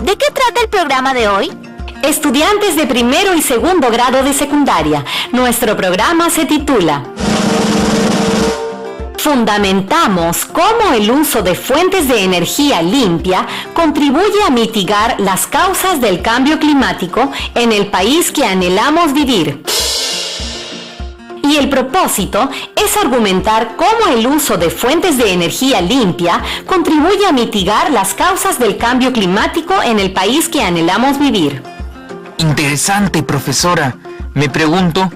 ¿De qué trata el programa de hoy? Estudiantes de primero y segundo grado de secundaria, nuestro programa se titula Fundamentamos cómo el uso de fuentes de energía limpia contribuye a mitigar las causas del cambio climático en el país que anhelamos vivir. Y el propósito es argumentar cómo el uso de fuentes de energía limpia contribuye a mitigar las causas del cambio climático en el país que anhelamos vivir. Interesante, profesora. Me pregunto,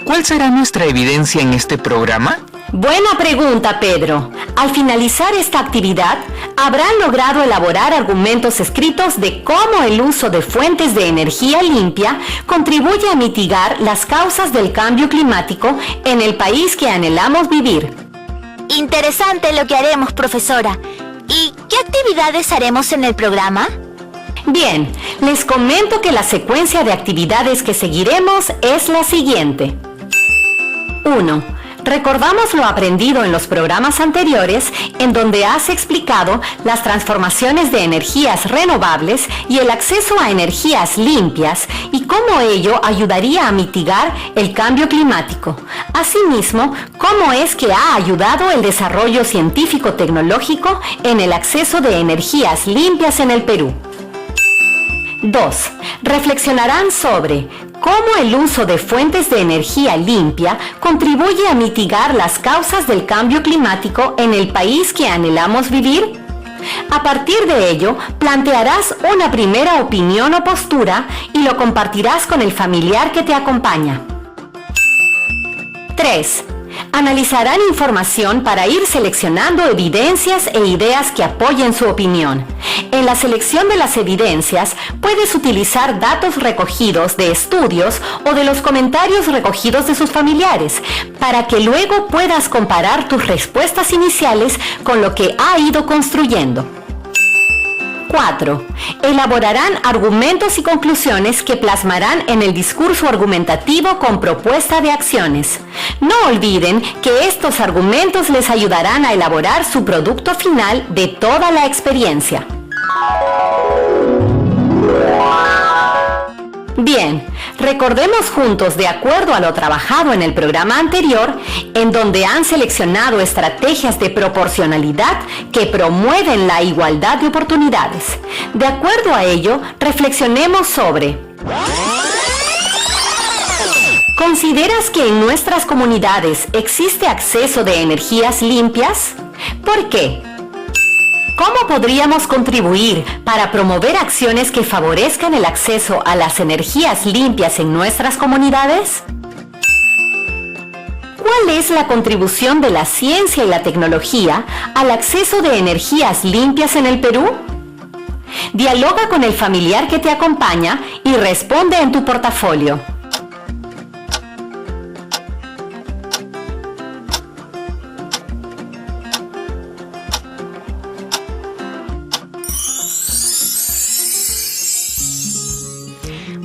¿cuál será nuestra evidencia en este programa? Buena pregunta, Pedro. Al finalizar esta actividad, habrán logrado elaborar argumentos escritos de cómo el uso de fuentes de energía limpia contribuye a mitigar las causas del cambio climático en el país que anhelamos vivir. Interesante lo que haremos, profesora. ¿Y qué actividades haremos en el programa? Bien, les comento que la secuencia de actividades que seguiremos es la siguiente. 1. Recordamos lo aprendido en los programas anteriores, en donde has explicado las transformaciones de energías renovables y el acceso a energías limpias y cómo ello ayudaría a mitigar el cambio climático. Asimismo, cómo es que ha ayudado el desarrollo científico-tecnológico en el acceso de energías limpias en el Perú. 2. Reflexionarán sobre cómo el uso de fuentes de energía limpia contribuye a mitigar las causas del cambio climático en el país que anhelamos vivir. A partir de ello, plantearás una primera opinión o postura y lo compartirás con el familiar que te acompaña. 3. Analizarán información para ir seleccionando evidencias e ideas que apoyen su opinión. En la selección de las evidencias, puedes utilizar datos recogidos de estudios o de los comentarios recogidos de sus familiares, para que luego puedas comparar tus respuestas iniciales con lo que ha ido construyendo. 4. Elaborarán argumentos y conclusiones que plasmarán en el discurso argumentativo con propuesta de acciones. No olviden que estos argumentos les ayudarán a elaborar su producto final de toda la experiencia. Bien, recordemos juntos, de acuerdo a lo trabajado en el programa anterior, en donde han seleccionado estrategias de proporcionalidad que promueven la igualdad de oportunidades. De acuerdo a ello, reflexionemos sobre: ¿consideras que en nuestras comunidades existe acceso de energías limpias? ¿Por qué? ¿Cómo podríamos contribuir para promover acciones que favorezcan el acceso a las energías limpias en nuestras comunidades? ¿Cuál es la contribución de la ciencia y la tecnología al acceso de energías limpias en el Perú? Dialoga con el familiar que te acompaña y responde en tu portafolio.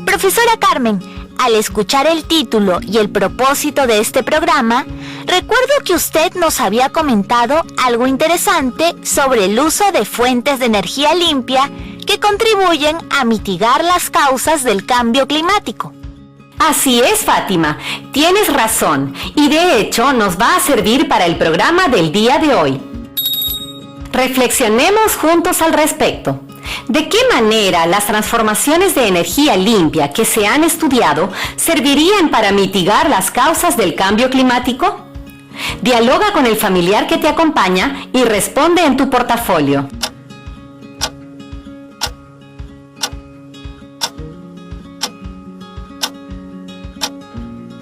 Profesora Carmen, al escuchar el título y el propósito de este programa, recuerdo que usted nos había comentado algo interesante sobre el uso de fuentes de energía limpia que contribuyen a mitigar las causas del cambio climático. Así es, Fátima, tienes razón, y de hecho nos va a servir para el programa del día de hoy. Reflexionemos juntos al respecto. ¿De qué manera las transformaciones de energía limpia que se han estudiado servirían para mitigar las causas del cambio climático? Dialoga con el familiar que te acompaña y responde en tu portafolio.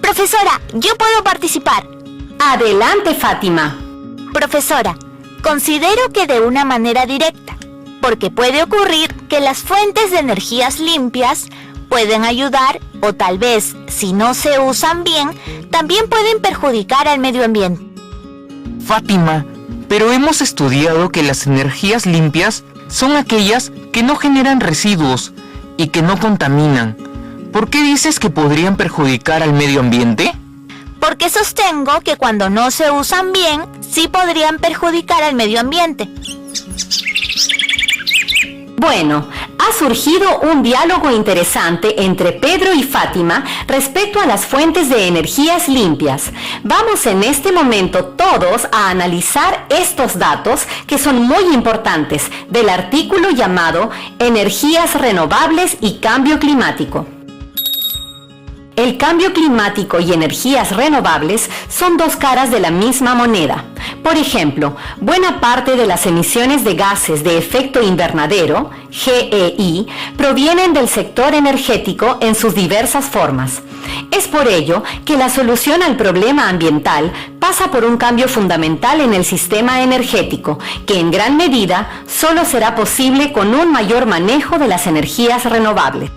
Profesora, ¿yo puedo participar? Adelante, Fátima. Profesora, considero que de una manera directa, porque puede ocurrir que las fuentes de energías limpias pueden ayudar o tal vez, si no se usan bien, también pueden perjudicar al medio ambiente. Fátima, pero hemos estudiado que las energías limpias son aquellas que no generan residuos y que no contaminan. ¿Por qué dices que podrían perjudicar al medio ambiente? Porque sostengo que cuando no se usan bien, sí podrían perjudicar al medio ambiente. Bueno, ha surgido un diálogo interesante entre Pedro y Fátima respecto a las fuentes de energías limpias. Vamos en este momento todos a analizar estos datos que son muy importantes del artículo llamado Energías renovables y cambio climático. El cambio climático y energías renovables son dos caras de la misma moneda. Por ejemplo, buena parte de las emisiones de gases de efecto invernadero, GEI, provienen del sector energético en sus diversas formas. Es por ello que la solución al problema ambiental pasa por un cambio fundamental en el sistema energético, que en gran medida solo será posible con un mayor manejo de las energías renovables.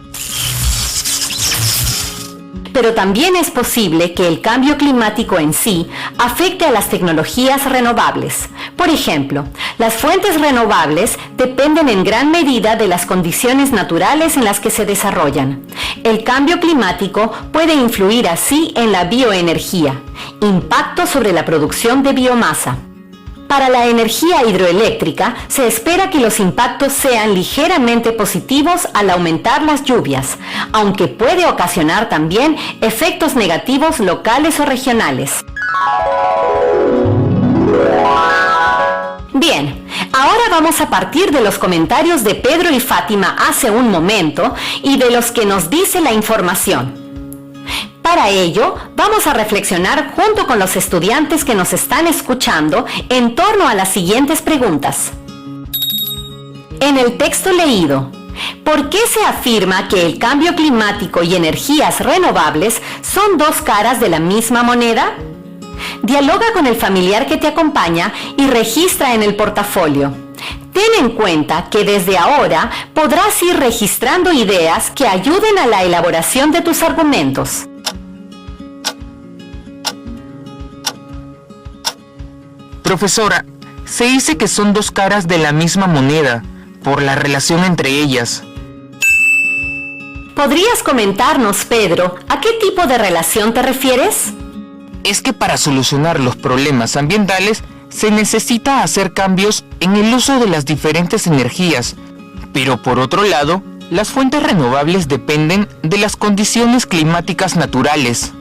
Pero también es posible que el cambio climático en sí afecte a las tecnologías renovables. Por ejemplo, las fuentes renovables dependen en gran medida de las condiciones naturales en las que se desarrollan. El cambio climático puede influir así en la bioenergía, impacto sobre la producción de biomasa. Para la energía hidroeléctrica, se espera que los impactos sean ligeramente positivos al aumentar las lluvias, aunque puede ocasionar también efectos negativos locales o regionales. Bien, ahora vamos a partir de los comentarios de Pedro y Fátima hace un momento y de los que nos dice la información. Para ello, vamos a reflexionar junto con los estudiantes que nos están escuchando en torno a las siguientes preguntas. En el texto leído, ¿por qué se afirma que el cambio climático y energías renovables son dos caras de la misma moneda? Dialoga con el familiar que te acompaña y registra en el portafolio. Ten en cuenta que desde ahora podrás ir registrando ideas que ayuden a la elaboración de tus argumentos. Profesora, se dice que son dos caras de la misma moneda, por la relación entre ellas. ¿Podrías comentarnos, Pedro, a qué tipo de relación te refieres? Es que para solucionar los problemas ambientales se necesita hacer cambios en el uso de las diferentes energías, pero por otro lado, las fuentes renovables dependen de las condiciones climáticas naturales.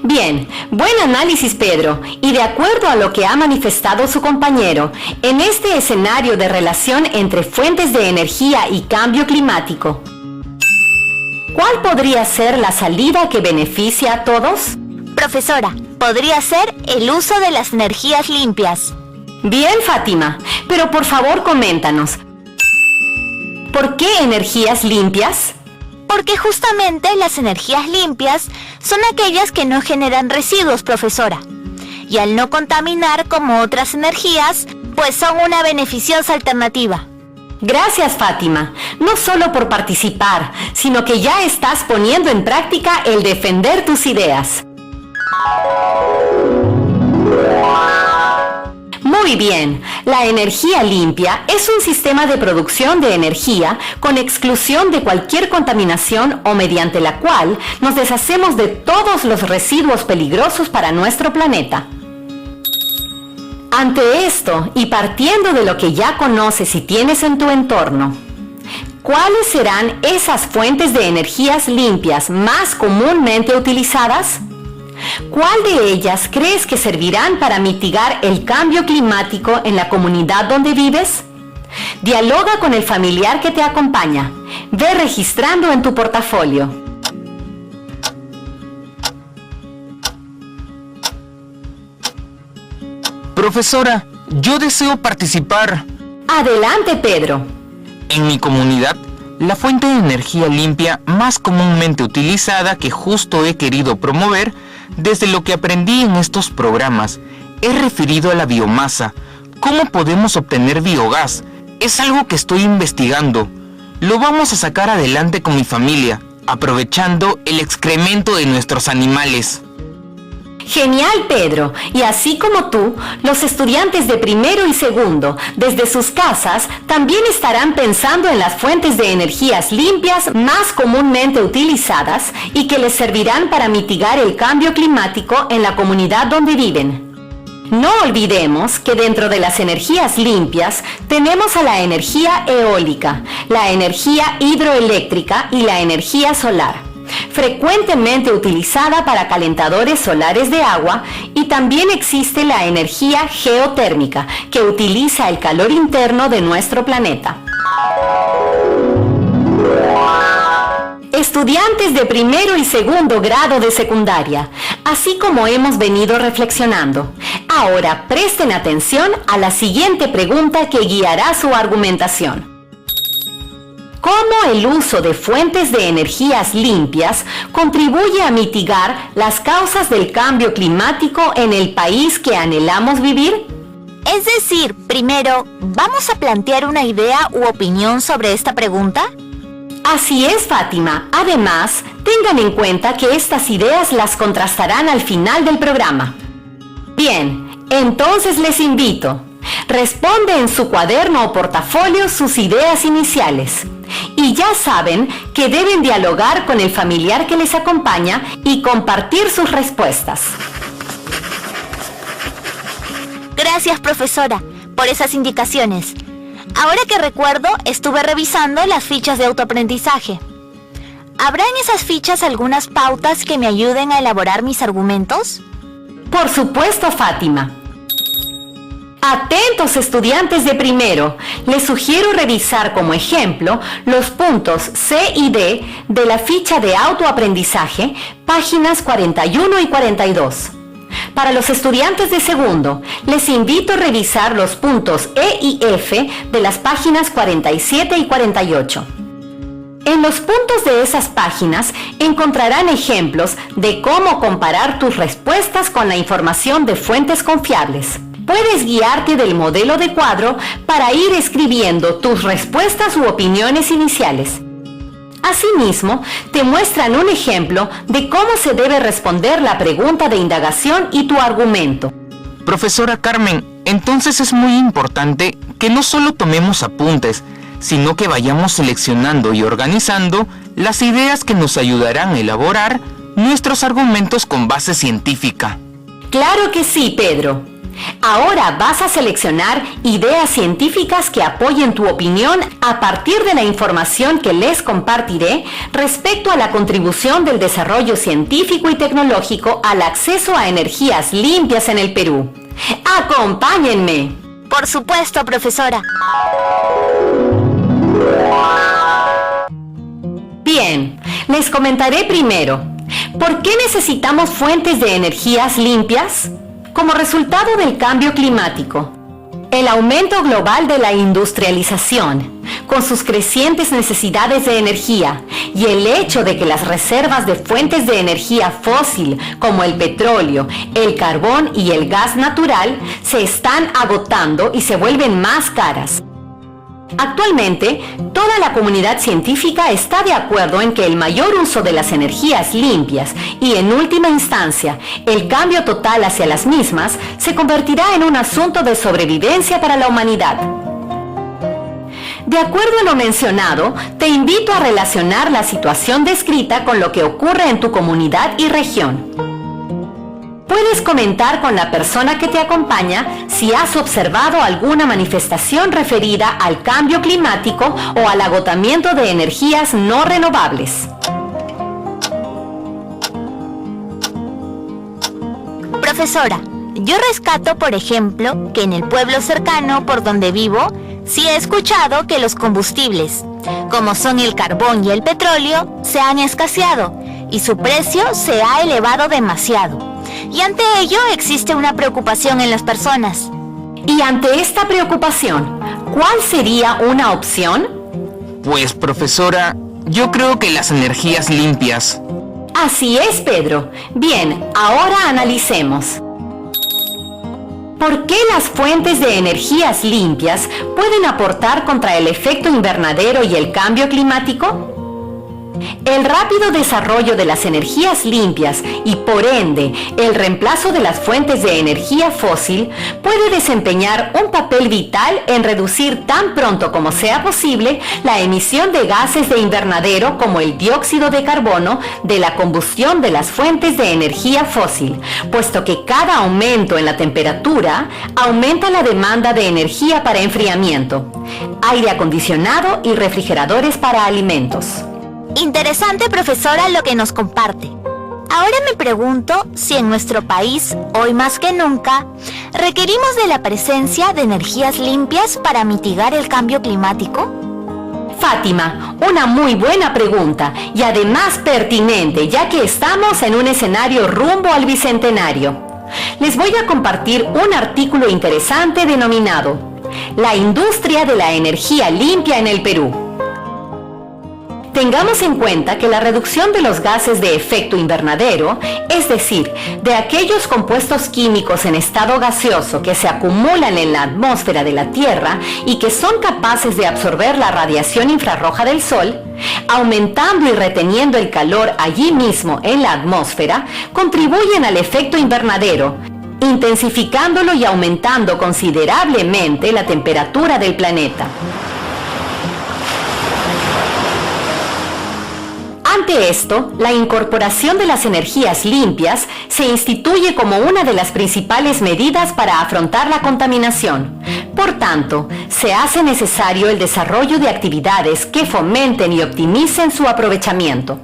Bien, buen análisis, Pedro, y de acuerdo a lo que ha manifestado su compañero, en este escenario de relación entre fuentes de energía y cambio climático, ¿cuál podría ser la salida que beneficia a todos? Profesora, podría ser el uso de las energías limpias. Bien, Fátima, pero por favor coméntanos, ¿por qué energías limpias? Porque justamente las energías limpias son aquellas que no generan residuos, profesora. Y al no contaminar como otras energías, pues son una beneficiosa alternativa. Gracias, Fátima, no solo por participar, sino que ya estás poniendo en práctica el defender tus ideas. Muy bien, la energía limpia es un sistema de producción de energía con exclusión de cualquier contaminación o mediante la cual nos deshacemos de todos los residuos peligrosos para nuestro planeta. Ante esto, y partiendo de lo que ya conoces y tienes en tu entorno, ¿cuáles serán esas fuentes de energías limpias más comúnmente utilizadas? ¿Cuál de ellas crees que servirán para mitigar el cambio climático en la comunidad donde vives? Dialoga con el familiar que te acompaña. Ve registrando en tu portafolio. Profesora, yo deseo participar. Adelante, Pedro. En mi comunidad, la fuente de energía limpia más comúnmente utilizada que justo he querido promover desde lo que aprendí en estos programas es referido a la biomasa. ¿Cómo podemos obtener biogás? Es algo que estoy investigando. Lo vamos a sacar adelante con mi familia, aprovechando el excremento de nuestros animales. Genial, Pedro. Y así como tú, los estudiantes de primero y segundo, desde sus casas, también estarán pensando en las fuentes de energías limpias más comúnmente utilizadas y que les servirán para mitigar el cambio climático en la comunidad donde viven. No olvidemos que dentro de las energías limpias tenemos a la energía eólica, la energía hidroeléctrica y la energía solar, frecuentemente utilizada para calentadores solares de agua, y también existe la energía geotérmica, que utiliza el calor interno de nuestro planeta. Estudiantes de primero y segundo grado de secundaria, así como hemos venido reflexionando, ahora presten atención a la siguiente pregunta que guiará su argumentación. ¿Cómo el uso de fuentes de energías limpias contribuye a mitigar las causas del cambio climático en el país que anhelamos vivir? Es decir, primero, ¿vamos a plantear una idea u opinión sobre esta pregunta? Así es, Fátima. Además, tengan en cuenta que estas ideas las contrastarán al final del programa. Bien, entonces les invito. Responde en su cuaderno o portafolio sus ideas iniciales. Y ya saben que deben dialogar con el familiar que les acompaña y compartir sus respuestas. Gracias, profesora, por esas indicaciones. Ahora que recuerdo, estuve revisando las fichas de autoaprendizaje. ¿Habrá en esas fichas algunas pautas que me ayuden a elaborar mis argumentos? Por supuesto, Fátima. Atentos, estudiantes de primero, les sugiero revisar como ejemplo los puntos C y D de la ficha de autoaprendizaje, páginas 41 y 42. Para los estudiantes de segundo, les invito a revisar los puntos E y F de las páginas 47 y 48. En los puntos de esas páginas encontrarán ejemplos de cómo comparar tus respuestas con la información de fuentes confiables. Puedes guiarte del modelo de cuadro para ir escribiendo tus respuestas u opiniones iniciales. Asimismo, te muestran un ejemplo de cómo se debe responder la pregunta de indagación y tu argumento. Profesora Carmen, entonces es muy importante que no solo tomemos apuntes, sino que vayamos seleccionando y organizando las ideas que nos ayudarán a elaborar nuestros argumentos con base científica. Claro que sí, Pedro. Ahora vas a seleccionar ideas científicas que apoyen tu opinión a partir de la información que les compartiré respecto a la contribución del desarrollo científico y tecnológico al acceso a energías limpias en el Perú. ¡Acompáñenme! Por supuesto, profesora. Bien, les comentaré primero. ¿Por qué necesitamos fuentes de energías limpias? Como resultado del cambio climático, el aumento global de la industrialización, con sus crecientes necesidades de energía, y el hecho de que las reservas de fuentes de energía fósil, como el petróleo, el carbón y el gas natural, se están agotando y se vuelven más caras. Actualmente, toda la comunidad científica está de acuerdo en que el mayor uso de las energías limpias y, en última instancia, el cambio total hacia las mismas se convertirá en un asunto de sobrevivencia para la humanidad. De acuerdo a lo mencionado, te invito a relacionar la situación descrita con lo que ocurre en tu comunidad y región. Puedes comentar con la persona que te acompaña si has observado alguna manifestación referida al cambio climático o al agotamiento de energías no renovables. Profesora, yo rescato, por ejemplo, que en el pueblo cercano por donde vivo, sí he escuchado que los combustibles, como son el carbón y el petróleo, se han escaseado y su precio se ha elevado demasiado. Y ante ello existe una preocupación en las personas. Y ante esta preocupación, ¿cuál sería una opción? Pues, profesora, yo creo que las energías limpias. Así es, Pedro. Bien, ahora analicemos. ¿Por qué las fuentes de energías limpias pueden aportar contra el efecto invernadero y el cambio climático? El rápido desarrollo de las energías limpias y por ende el reemplazo de las fuentes de energía fósil puede desempeñar un papel vital en reducir tan pronto como sea posible la emisión de gases de invernadero como el dióxido de carbono de la combustión de las fuentes de energía fósil, puesto que cada aumento en la temperatura aumenta la demanda de energía para enfriamiento, aire acondicionado y refrigeradores para alimentos. Interesante, profesora, lo que nos comparte. Ahora me pregunto si en nuestro país, hoy más que nunca, requerimos de la presencia de energías limpias para mitigar el cambio climático. Fátima, una muy buena pregunta y además pertinente, ya que estamos en un escenario rumbo al bicentenario. Les voy a compartir un artículo interesante denominado La industria de la energía limpia en el Perú. Tengamos en cuenta que la reducción de los gases de efecto invernadero, es decir, de aquellos compuestos químicos en estado gaseoso que se acumulan en la atmósfera de la Tierra y que son capaces de absorber la radiación infrarroja del Sol, aumentando y reteniendo el calor allí mismo en la atmósfera, contribuyen al efecto invernadero, intensificándolo y aumentando considerablemente la temperatura del planeta. Ante esto, la incorporación de las energías limpias se instituye como una de las principales medidas para afrontar la contaminación. Por tanto, se hace necesario el desarrollo de actividades que fomenten y optimicen su aprovechamiento.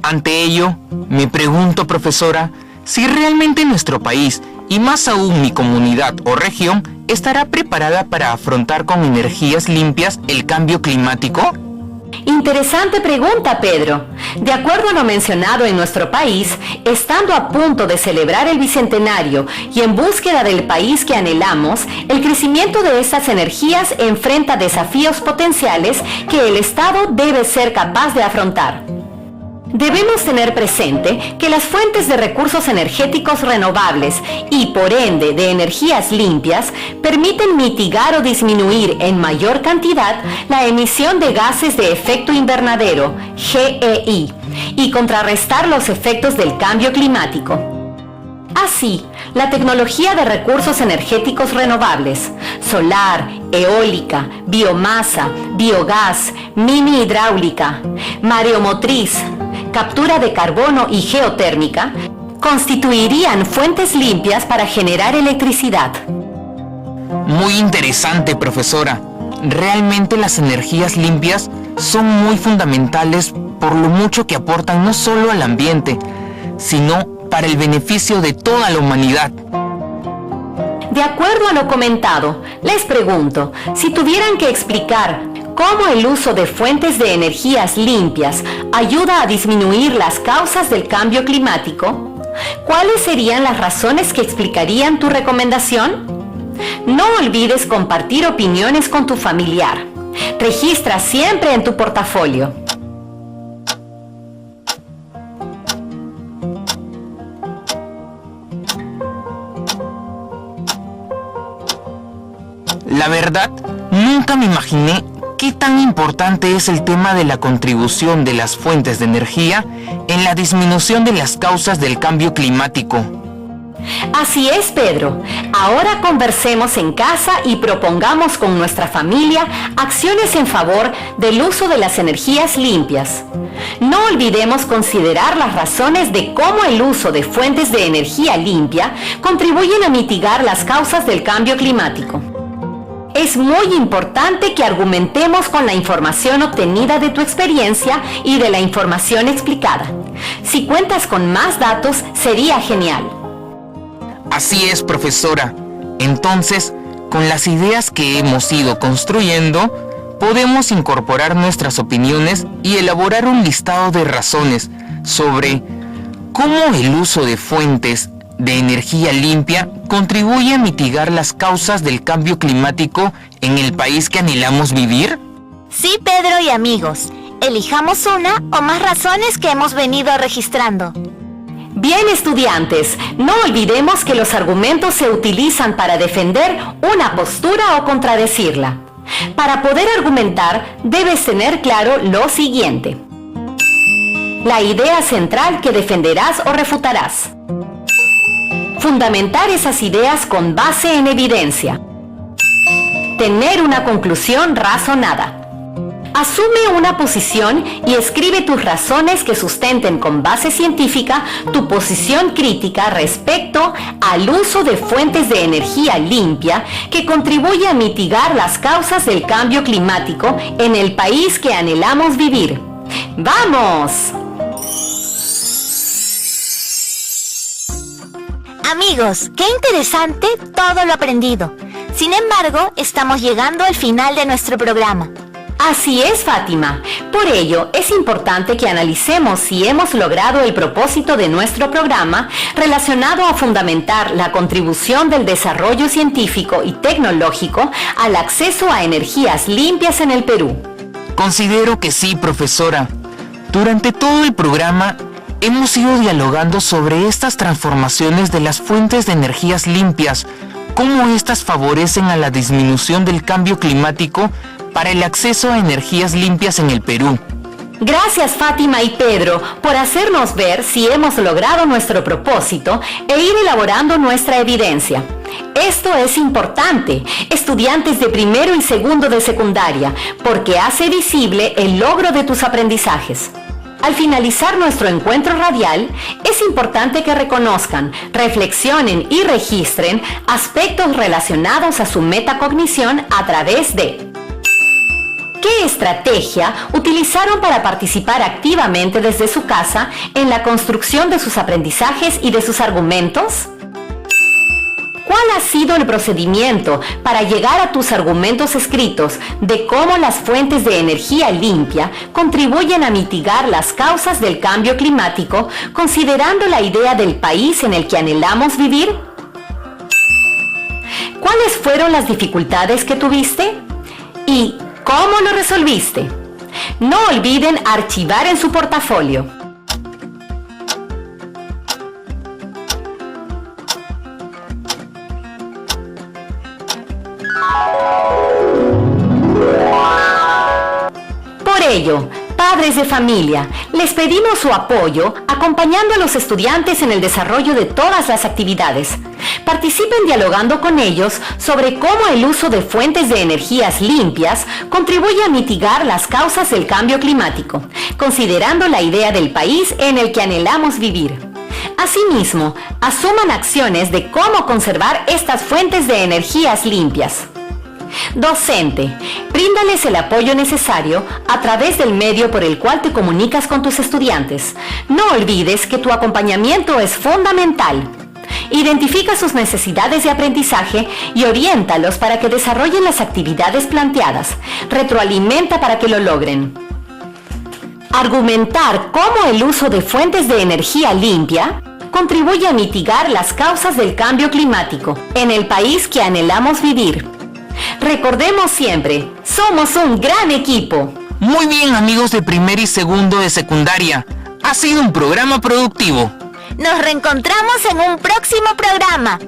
Ante ello, me pregunto, profesora, si realmente nuestro país, y más aún mi comunidad o región, estará preparada para afrontar con energías limpias el cambio climático. Interesante pregunta, Pedro. De acuerdo a lo mencionado en nuestro país, estando a punto de celebrar el bicentenario y en búsqueda del país que anhelamos, el crecimiento de estas energías enfrenta desafíos potenciales que el Estado debe ser capaz de afrontar. Debemos tener presente que las fuentes de recursos energéticos renovables y por ende de energías limpias permiten mitigar o disminuir en mayor cantidad la emisión de gases de efecto invernadero, GEI, y contrarrestar los efectos del cambio climático. Así, la tecnología de recursos energéticos renovables, solar, eólica, biomasa, biogás, mini hidráulica, mareomotriz, captura de carbono y geotérmica, constituirían fuentes limpias para generar electricidad. Muy interesante, profesora. Realmente las energías limpias son muy fundamentales por lo mucho que aportan no solo al ambiente, sino para el beneficio de toda la humanidad. De acuerdo a lo comentado, les pregunto, si tuvieran que explicar cómo el uso de fuentes de energías limpias ayuda a disminuir las causas del cambio climático, ¿cuáles serían las razones que explicarían tu recomendación? No olvides compartir opiniones con tu familiar. Registra siempre en tu portafolio. La verdad, nunca me imaginé qué tan importante es el tema de la contribución de las fuentes de energía en la disminución de las causas del cambio climático. Así es, Pedro. Ahora conversemos en casa y propongamos con nuestra familia acciones en favor del uso de las energías limpias. No olvidemos considerar las razones de cómo el uso de fuentes de energía limpia contribuyen a mitigar las causas del cambio climático. Es muy importante que argumentemos con la información obtenida de tu experiencia y de la información explicada. Si cuentas con más datos, sería genial. Así es, profesora. Entonces, con las ideas que hemos ido construyendo, podemos incorporar nuestras opiniones y elaborar un listado de razones sobre cómo el uso de fuentes de energía limpia contribuye a mitigar las causas del cambio climático en el país que anhelamos vivir. Sí, Pedro y amigos, elijamos una o más razones que hemos venido registrando. Bien, estudiantes, no olvidemos que los argumentos se utilizan para defender una postura o contradecirla. Para poder argumentar, debes tener claro lo siguiente. la idea central que defenderás o refutarás. Fundamentar esas ideas con base en evidencia. Tener una conclusión razonada. Asume una posición y escribe tus razones que sustenten con base científica tu posición crítica respecto al uso de fuentes de energía limpia que contribuye a mitigar las causas del cambio climático en el país que anhelamos vivir. ¡Vamos! Amigos, qué interesante todo lo aprendido. Sin embargo, estamos llegando al final de nuestro programa. Así es, Fátima. Por ello, es importante que analicemos si hemos logrado el propósito de nuestro programa relacionado a fundamentar la contribución del desarrollo científico y tecnológico al acceso a energías limpias en el Perú. Considero que sí, profesora. Durante todo el programa hemos ido dialogando sobre estas transformaciones de las fuentes de energías limpias, cómo estas favorecen a la disminución del cambio climático para el acceso a energías limpias en el Perú. Gracias, Fátima y Pedro, por hacernos ver si hemos logrado nuestro propósito e ir elaborando nuestra evidencia. Esto es importante, estudiantes de primero y segundo de secundaria, porque hace visible el logro de tus aprendizajes. Al finalizar nuestro encuentro radial, es importante que reconozcan, reflexionen y registren aspectos relacionados a su metacognición a través de: ¿qué estrategia utilizaron para participar activamente desde su casa en la construcción de sus aprendizajes y de sus argumentos? ¿Cuál ha sido el procedimiento para llegar a tus argumentos escritos de cómo las fuentes de energía limpia contribuyen a mitigar las causas del cambio climático, considerando la idea del país en el que anhelamos vivir? ¿Cuáles fueron las dificultades que tuviste? ¿Y cómo lo resolviste? No olviden archivar en su portafolio. Por ello, padres de familia, les pedimos su apoyo acompañando a los estudiantes en el desarrollo de todas las actividades. Participen dialogando con ellos sobre cómo el uso de fuentes de energías limpias contribuye a mitigar las causas del cambio climático, considerando la idea del país en el que anhelamos vivir. Asimismo, asuman acciones de cómo conservar estas fuentes de energías limpias. Docente, bríndales el apoyo necesario a través del medio por el cual te comunicas con tus estudiantes. No olvides que tu acompañamiento es fundamental. Identifica sus necesidades de aprendizaje y oriéntalos para que desarrollen las actividades planteadas. Retroalimenta para que lo logren. Argumentar cómo el uso de fuentes de energía limpia contribuye a mitigar las causas del cambio climático en el país que anhelamos vivir. Recordemos siempre, somos un gran equipo. Muy bien, amigos de primer y segundo de secundaria. Ha sido un programa productivo. Nos reencontramos en un próximo programa.